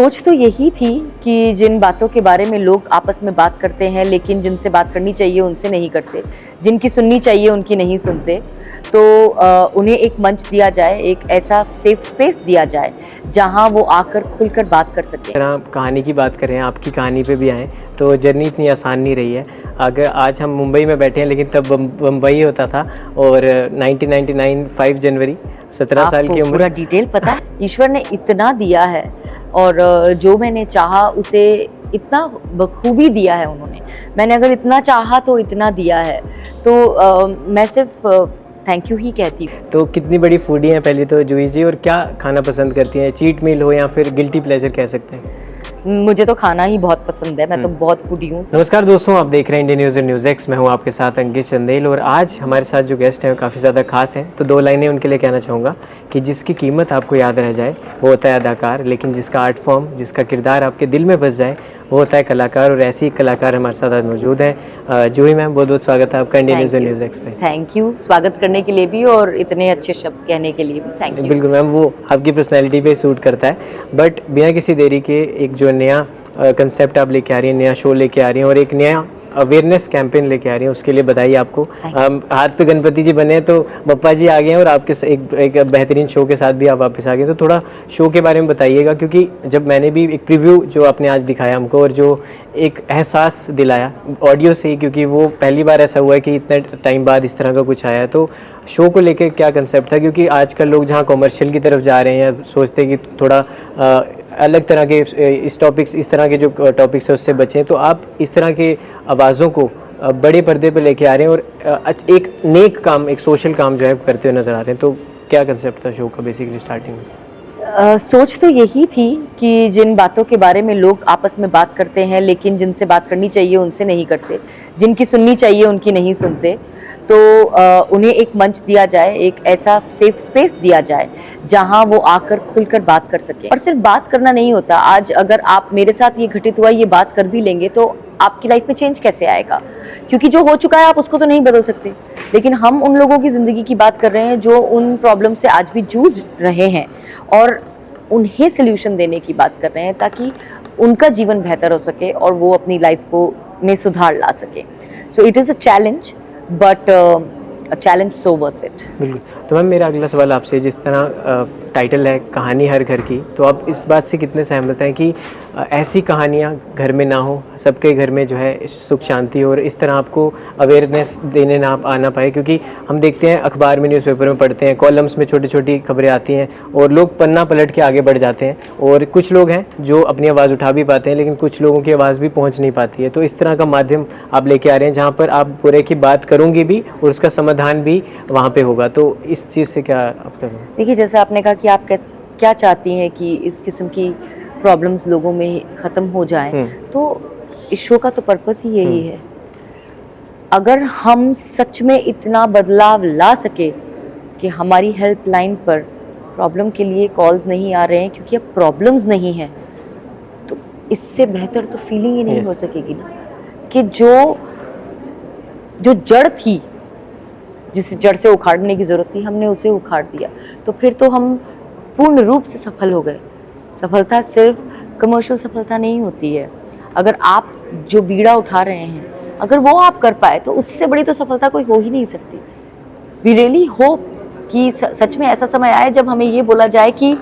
सोच तो यही थी कि जिन बातों के बारे में लोग आपस में बात करते हैं लेकिन जिनसे बात करनी चाहिए उनसे नहीं करते, जिनकी सुननी चाहिए उनकी नहीं सुनते, तो उन्हें एक मंच दिया जाए, एक ऐसा सेफ स्पेस दिया जाए जहां वो आकर खुलकर बात कर सकें। अगर आप कहानी की बात करें, आपकी कहानी पे भी आएँ तो जर्नी इतनी आसान नहीं रही है। अगर आज हम मुंबई में बैठे हैं लेकिन तब बम्बई होता था और 1999 5 जनवरी 17 साल की आपको उम्र। पूरा डिटेल पता है? ईश्वर ने इतना दिया है और जो मैंने चाहा उसे इतना बखूबी दिया है उन्होंने। मैंने अगर इतना चाहा तो इतना दिया है, तो मैं सिर्फ थैंक यू ही कहती हूँ। तो कितनी बड़ी फूडी हैं पहले तो जूही जी, और क्या खाना पसंद करती हैं? चीट मील हो या फिर गिल्टी प्लेजर कह सकते हैं? मुझे तो खाना ही बहुत पसंद है, मैं तो बहुत फूडी हूँ। नमस्कार दोस्तों, आप देख रहे हैं इंडियन न्यूज़ और न्यूज़ एक्स। मैं हूं आपके साथ अंकित चंदेल, और आज हमारे साथ जो गेस्ट हैं वो काफ़ी ज़्यादा खास हैं। तो दो लाइनें उनके लिए कहना चाहूँगा कि जिसकी कीमत आपको याद रह जाए वो होता है अदाकार, लेकिन जिसका आर्ट फॉर्म, जिसका किरदार आपके दिल में बस जाए वो होता है कलाकार। और ऐसे ही कलाकार हमारे साथ आज मौजूद हैं। जूही मैम, बहुत बहुत स्वागत है आपका इंडियन न्यूज़ और न्यूज़ एक्स पे। थैंक यू स्वागत करने के लिए भी और इतने अच्छे शब्द कहने के लिए भी थैंक यू। बिल्कुल मैम, वो आपकी पर्सनैलिटी पे सूट करता है। बट बिना किसी देरी के एक जो नया कंसेप्ट आप लेके आ रही हैं, नया शो लेके आ रही हैं और एक नया अवेयरनेस कैंपेन लेके आ रही हैं, उसके लिए बधाई आपको। हाथ पे गणपति जी बने हैं तो बप्पा जी आ गए हैं, और आपके एक बेहतरीन शो के साथ भी आप वापस आ गए। तो थोड़ा शो के बारे में बताइएगा, क्योंकि जब मैंने भी एक प्रीव्यू जो आपने आज दिखाया हमको और जो एक एहसास दिलाया ऑडियो से ही, क्योंकि वो पहली बार ऐसा हुआ है कि इतने टाइम बाद इस तरह का कुछ आया है। तो शो को लेकर क्या कंसेप्ट था? क्योंकि आजकल लोग जहाँ कॉमर्शियल की तरफ जा रहे हैं या सोचते हैं कि थोड़ा अलग तरह के इस टॉपिक्स, इस तरह के जो टॉपिक्स है उससे बचें, तो आप इस तरह के आवाज़ों को बड़े पर्दे पे लेके आ रहे हैं और एक नेक काम, एक सोशल काम जो है करते हुए नज़र आ रहे हैं। तो क्या कंसेप्ट था शो का बेसिकली स्टार्टिंग में? सोच तो यही थी कि जिन बातों के बारे में लोग आपस में बात करते हैं लेकिन जिनसे बात करनी चाहिए उनसे नहीं करते, जिनकी सुननी चाहिए उनकी नहीं सुनते, तो उन्हें एक मंच दिया जाए, एक ऐसा सेफ स्पेस दिया जाए जहां वो आकर खुलकर बात कर सके। और सिर्फ बात करना नहीं होता, आज अगर आप मेरे साथ ये घटित हुआ ये बात कर भी लेंगे तो आपकी लाइफ में चेंज कैसे आएगा? क्योंकि जो हो चुका है आप उसको तो नहीं बदल सकते, लेकिन हम उन लोगों की ज़िंदगी की बात कर रहे हैं जो उन प्रॉब्लम से आज भी जूझ रहे हैं और उन्हें सोल्यूशन देने की बात कर रहे हैं ताकि उनका जीवन बेहतर हो सके और वो अपनी लाइफ को में सुधार ला सके। So it is a challenge, but a challenge so worth it. बिल्कुल। तो मैम, मेरा अगला सवाल आपसे, जिस तरह टाइटल है कहानी हर घर की, तो आप इस बात से कितने सहमत हैं कि ऐसी कहानियाँ घर में ना हो, सबके घर में जो है सुख शांति हो और इस तरह आपको अवेयरनेस देने ना आना पाए? क्योंकि हम देखते हैं अखबार में, न्यूज़पेपर में पढ़ते हैं, कॉलम्स में छोटी छोटी खबरें आती हैं और लोग पन्ना पलट के आगे बढ़ जाते हैं, और कुछ लोग हैं जो अपनी आवाज़ उठा भी पाते हैं लेकिन कुछ लोगों की आवाज़ भी पहुँच नहीं पाती है। तो इस तरह का माध्यम आप लेके आ रहे हैं जहाँ पर आप बुरे की बात करूँगी भी और उसका समाधान भी वहाँ पे होगा। तो इस चीज़ से क्या आप करेंगे? देखिए, जैसे आपने कहा कि आप क्या चाहती हैं कि इस किस्म की प्रॉब्लम्स लोगों में ख़त्म हो जाएं, तो इस शो का तो पर्पस ही यही है। अगर हम सच में इतना बदलाव ला सके कि हमारी हेल्पलाइन पर प्रॉब्लम के लिए कॉल्स नहीं आ रहे हैं क्योंकि अब प्रॉब्लम्स नहीं हैं, तो इससे बेहतर तो फीलिंग ही नहीं हो सकेगी ना कि जो जड़ थी, जिस जड़ से उखाड़ने की ज़रूरत थी, हमने उसे उखाड़ दिया, तो फिर तो हम पूर्ण रूप से सफल हो गए। सफलता सिर्फ कमर्शियल सफलता नहीं होती है। अगर आप जो बीड़ा उठा रहे हैं, अगर वो आप कर पाए तो उससे बड़ी तो सफलता कोई हो ही नहीं सकती। वी रियली होप कि सच में ऐसा समय आए जब हमें ये बोला जाए कि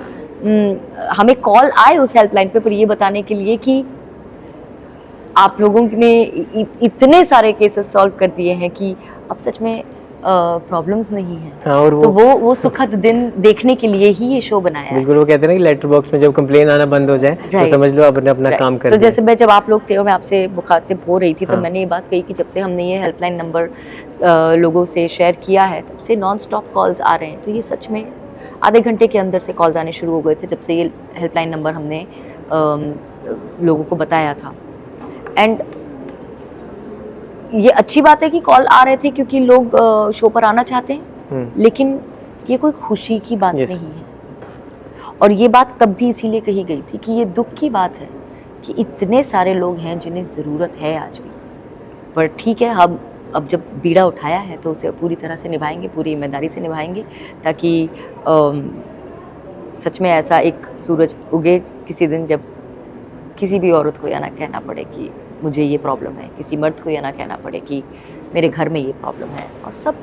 हमें कॉल आए उस हेल्पलाइन पे, पर ये बताने के लिए कि आप लोगों ने इतने सारे केसेस सॉल्व कर दिए हैं कि अब सच में प्रॉब्लम्स नहीं है। हाँ, और तो वो सुखद दिन देखने के लिए ही ये शो बनाया है। बिल्कुल, वो कहते हैं ना कि लेटर बॉक्स में जब कंप्लेन आना बंद हो जाए तो समझ लो आपने अपना काम कर तो दिया। जैसे जब आप लोग थे और मैं आपसे मुखातिब हो रही थी, तो मैंने ये बात कही कि जब से हमने ये हेल्पलाइन नंबर लोगों से शेयर किया है तब से नॉन स्टॉप कॉल्स आ रहे हैं। तो ये सच में आधे घंटे के अंदर से कॉल्स आने शुरू हो गए थे जब से ये हेल्पलाइन नंबर हमने लोगों को बताया था। एंड ये अच्छी बात है कि कॉल आ रहे थे क्योंकि लोग शो पर आना चाहते हैं, लेकिन ये कोई खुशी की बात नहीं है। और ये बात तब भी इसीलिए कही गई थी कि ये दुख की बात है कि इतने सारे लोग हैं जिन्हें ज़रूरत है आज भी। पर ठीक है, हम अब जब बीड़ा उठाया है तो उसे पूरी तरह से निभाएंगे, पूरी ईमानदारी से निभाएंगे, ताकि सच में ऐसा एक सूरज उगे किसी दिन जब किसी भी औरत को यह ना कहना पड़े कि मुझे ये प्रॉब्लम है, किसी मर्द को यह ना कहना पड़े कि मेरे घर में ये प्रॉब्लम है, और सब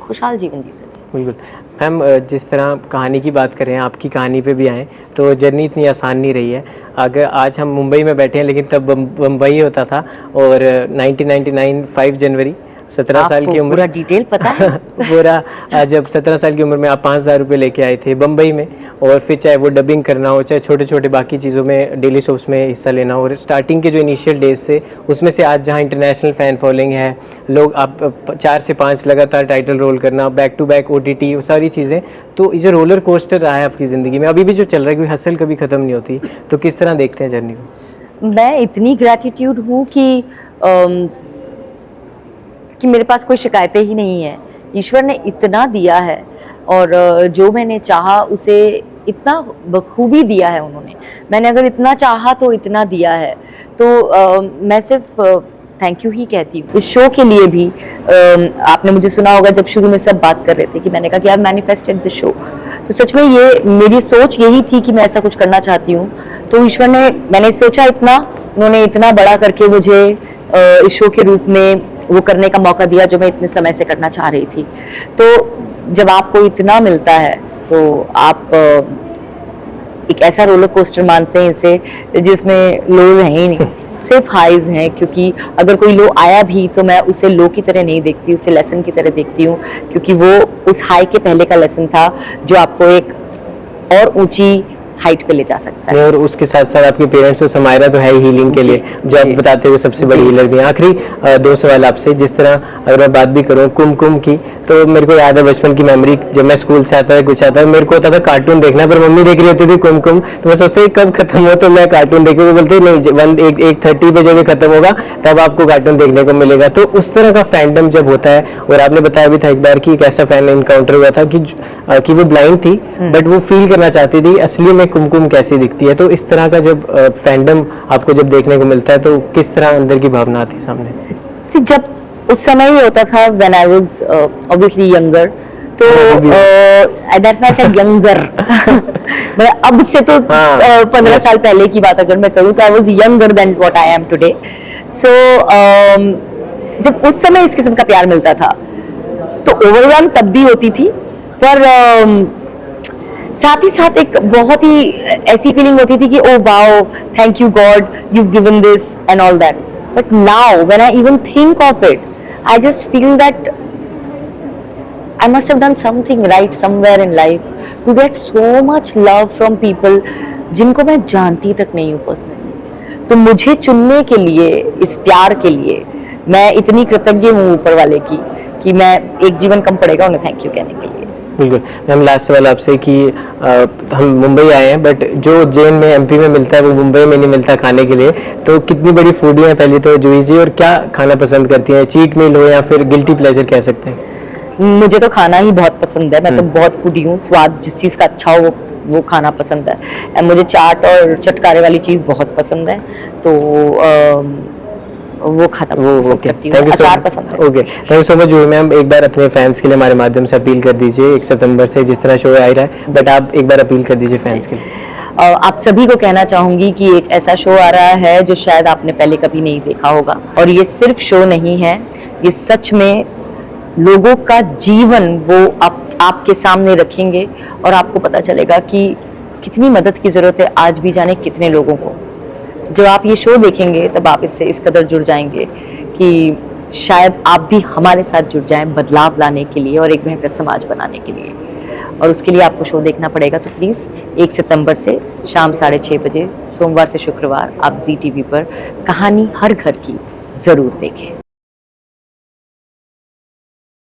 खुशहाल जीवन जी सकें। बिल्कुल मैम, जिस तरह कहानी की बात करें, आपकी कहानी पे भी आएँ तो जर्नी इतनी आसान नहीं रही है। अगर आज हम मुंबई में बैठे हैं, लेकिन तब बम्बई होता था, और 1999 5 जनवरी 17 साल की आपको उम्र पूरा डिटेल पता है? पूरा जब 17 साल की उम्र में आप 5,000 रुपये लेके आए थे बम्बई में, और फिर चाहे वो डबिंग करना हो, चाहे छोटे छोटे बाकी चीज़ों में, डेली शोज में हिस्सा लेना हो, और स्टार्टिंग के जो इनिशियल डेज से उसमें से आज जहाँ इंटरनेशनल फ़ैन फॉलोइंग है, लोग आप 4 से 5 लगातार टाइटल रोल करना, बैक टू बैक OTT, वो सारी चीज़ें, तो ये जो रोलर कोस्टर रहा है आपकी ज़िंदगी में, अभी भी जो चल रहा है, कोई हसल कभी ख़त्म नहीं होती, तो किस तरह देखते हैं जर्नी को? मैं इतनी ग्रैटिट्यूड हूँ कि मेरे पास कोई शिकायतें ही नहीं है। ईश्वर ने इतना दिया है, और जो मैंने चाहा उसे इतना बखूबी दिया है उन्होंने। मैंने अगर इतना चाहा तो इतना दिया है, तो मैं सिर्फ थैंक यू ही कहती हूँ। इस शो के लिए भी आपने मुझे सुना होगा जब शुरू में सब बात कर रहे थे कि मैंने कहा कि आई मैनिफेस्टेड दिस शो, तो सच में ये मेरी सोच यही थी कि मैं ऐसा कुछ करना चाहती हूँ। तो ईश्वर ने, मैंने सोचा इतना, उन्होंने इतना बड़ा करके मुझे इस शो के रूप में वो करने का मौका दिया जो मैं इतने समय से करना चाह रही थी। तो जब आपको इतना मिलता है तो आप एक ऐसा रोलर कोस्टर मानते हैं इसे जिसमें लो है ही नहीं, सिर्फ हाइज हैं, क्योंकि अगर कोई लो आया भी तो मैं उसे लो की तरह नहीं देखती, उसे लेसन की तरह देखती हूँ, क्योंकि वो उस हाई के पहले का लेसन था जो आपको एक और ऊंची हाइट पे ले जा सकता है। और उसके साथ साथ आपके पेरेंट्स को समायरा तो है ही हीलिंग के लिए, जो आप बताते हुए सबसे बड़ी हीलर भी हैं। आखिरी 2 सवाल आपसे, जिस तरह अगर मैं बात भी करूँ कुमकुम की, तो मेरे को याद है बचपन की मेमोरी, जब मैं स्कूल से आता है कुछ आता है, मेरे को होता था कार्टून देखना, पर मम्मी देख रही होती थी कुमकुम, तो मैं सोचता कब खत्म हो तो मैं कार्टून देखूँ, वो बोलते नहीं 1:30 बजे भी खत्म होगा तब आपको कार्टून देखने को मिलेगा। तो उस तरह का फैंडम जब होता है, और आपने बताया भी था एक बार कि एक ऐसा फैन इनकाउंटर हुआ था कि वो ब्लाइंड थी बट वो फील करना चाहती थी असली में कुमकुम कैसी दिखती है, तो इस तरह का जब फैंडम आपको जब देखने को मिलता है तो किस तरह अंदर की भावना आती है सामने? जब उस समय ही होता था when I was obviously younger, तो that's why I said younger. मतलब अब से तो 15 साल पहले की बात अगर मैं करूँ तो I was younger then what I am today. So जब उस समय इस किस्म का प्यार मिलता था तो ओवरवेल्म तब भी होती थी, पर साथ ही साथ एक बहुत ही ऐसी फीलिंग होती थी कि oh wow, thank you God, you given this and all that. But now when I even think of it, I just feel that I must have done something right somewhere in life to get so much love from people जिनको मैं जानती तक नहीं हूँ personally. तो मुझे चुनने के लिए, इस प्यार के लिए मैं इतनी कृतज्ञ हूँ ऊपर वाले की कि मैं एक जीवन कम पड़ेगा उन्हें थैंक यू कहने के लिए। बिल्कुल मैम, लास्ट सवाल आपसे कि हम मुंबई आए हैं बट जो जेन में MP में मिलता है वो मुंबई में नहीं मिलता खाने के लिए, तो कितनी बड़ी फूडी हैं पहले तो जूही जी, और क्या खाना पसंद करती हैं, चीट मील हो या फिर गिल्टी प्लेजर कह सकते हैं? मुझे तो खाना ही बहुत पसंद है, मैं तो बहुत फूडी हूँ, स्वाद जिस चीज़ का अच्छा हो वो खाना पसंद है। एंड मुझे चाट और चटकारे वाली चीज़ बहुत पसंद है, तो वो खाता पसंद करती हूँ, अचार पसंद है। Okay, thank you so much Juhi ma'am. एक बार अपने फैंस के लिए हमारे माध्यम से अपील कर दीजिए, 1 सितंबर से जिस तरह शो आ रहा है, बट आप एक बार अपील कर दीजिए फैंस के लिए। आप सभी को कहना चाहूंगी कि एक ऐसा शो आ रहा है जो शायद आपने पहले कभी नहीं देखा होगा, और ये सिर्फ शो नहीं है, ये सच में लोगों का जीवन वो आपके सामने रखेंगे और आपको पता चलेगा कि कितनी मदद की जरूरत है आज भी जाने कितने लोगों को। जब आप ये शो देखेंगे तब आप इससे इस कदर जुड़ जाएंगे कि शायद आप भी हमारे साथ जुड़ जाएं बदलाव लाने के लिए और एक बेहतर समाज बनाने के लिए, और उसके लिए आपको शो देखना पड़ेगा। तो प्लीज़ 1 सितंबर से शाम 6:30 बजे सोमवार से शुक्रवार आप ZTV पर कहानी हर घर की ज़रूर देखें।